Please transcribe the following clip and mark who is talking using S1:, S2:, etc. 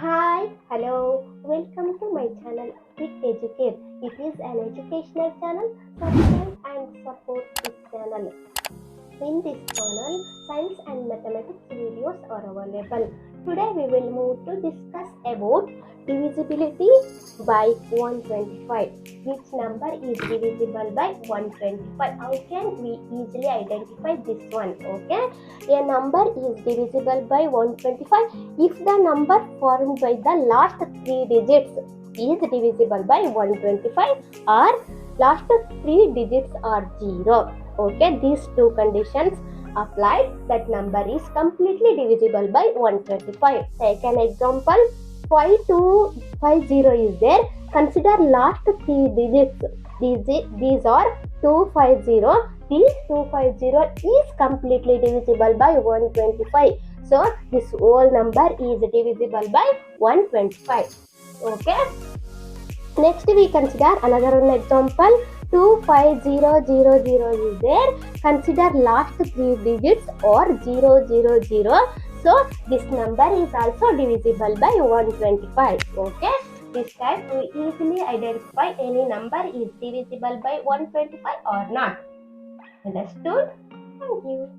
S1: Hi, hello, welcome to my channel epiceducare. It is an educational channel. Subscribe and support this channel. In this channel, science and mathematics videos are available. Today we will move to discuss about divisibility by 125. Which number is divisible by 125? How can we easily identify this one? Okay, a number is divisible by 125 if the number formed by the last three digits is divisible by 125 or last three digits are 0. Okay, these two conditions applied, that number is completely divisible by 125. Take an example. 5250 is there. Consider last three digits. These are 250. These 250 is completely divisible by 125. So this whole number is divisible by 125. Okay. Next we consider another one example. 25000 is there. Consider last three digits or 000. So this number is also divisible by 125. Okay. This time we easily identify any number is divisible by 125 or not. Understood? Thank you.